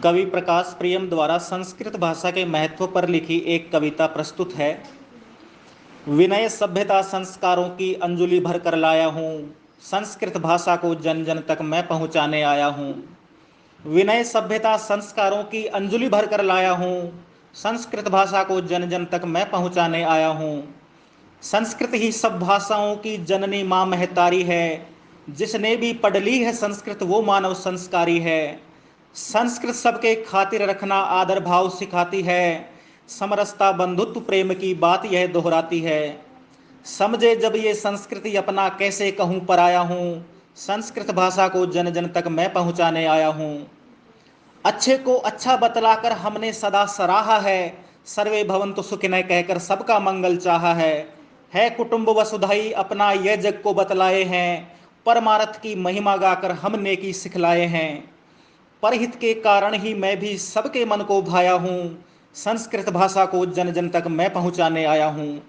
कवि प्रकाश प्रियम द्वारा संस्कृत भाषा के महत्व पर लिखी एक कविता प्रस्तुत है। विनय सभ्यता संस्कारों की अंजुलि भर कर लाया हूँ, संस्कृत भाषा को जन जन तक मैं पहुँचाने आया हूँ। विनय सभ्यता संस्कारों की अंजुलि भर कर लाया हूँ, संस्कृत भाषा को जन जन तक मैं पहुँचाने आया हूँ। संस्कृत ही सब भाषाओं की जननी माँ महतारी है, जिसने भी पढ़ ली है संस्कृत वो मानव संस्कारी है। संस्कृत सबके खातिर रखना आदर भाव सिखाती है, समरसता बंधुत्व प्रेम की बात यह दोहराती है। समझे जब ये संस्कृति अपना कैसे कहूँ पर आया हूँ, संस्कृत भाषा को जन जन तक मैं पहुँचाने आया हूँ। अच्छे को अच्छा बतलाकर हमने सदा सराहा है, सर्वे भवन्तु सुखिनः कहकर सबका मंगल चाहा है कुटुंब वसुधाई अपना यह जग को बतलाए हैं, परमार्थ की महिमा गाकर हम नेकी सिखलाए हैं। परहित के कारण ही मैं भी सबके मन को भाया हूँ, संस्कृत भाषा को जन जन तक मैं पहुँचाने आया हूँ।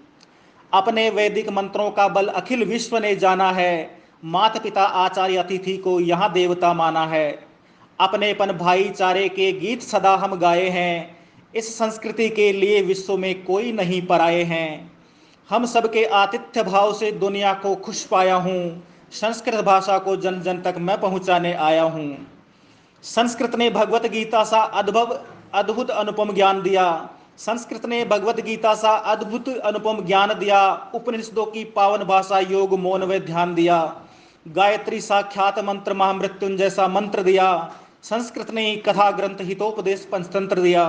अपने वैदिक मंत्रों का बल अखिल विश्व ने जाना है, माता पिता आचार्य अतिथि को यहाँ देवता माना है। अपनेपन भाईचारे के गीत सदा हम गाए हैं, इस संस्कृति के लिए विश्व में कोई नहीं पराए हैं। हम सबके आतिथ्य भाव से दुनिया को खुश पाया हूँ, संस्कृत भाषा को जन जन तक मैं पहुँचाने आया हूँ। संस्कृत ने भगवत गीता सा अद्भुत अनुपम ज्ञान दिया, संस्कृत ने भगवत गीता सा अद्भुत अनुपम ज्ञान दिया। उपनिषदों की पावन भाषा योग मौन व ध्यान दिया, गायत्री साख्यात मंत्र महामृत्युंजय सा मंत्र दिया। संस्कृत ने कथा ग्रंथ हितोपदेश पंचतंत्र दिया,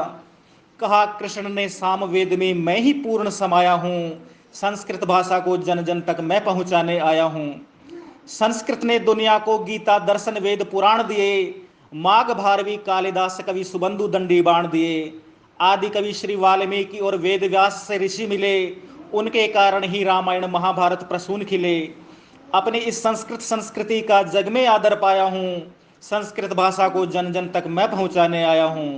कहा कृष्ण ने साम वेद में मैं ही पूर्ण समाया हूँ, संस्कृत भाषा को जन जन तक मैं पहुँचाने आया हूँ। संस्कृत ने दुनिया को गीता दर्शन वेद पुराण दिए, माघ भारवी कालिदास कवि सुबंधु दंडी बाण दिए। आदि कवि श्री वाल्मीकि और वेद व्यास से ऋषि मिले, उनके कारण ही रामायण महाभारत प्रसून खिले। अपनी इस संस्कृत संस्कृति का जग में आदर पाया हूँ, संस्कृत भाषा को जन जन तक मैं पहुँचाने आया हूँ।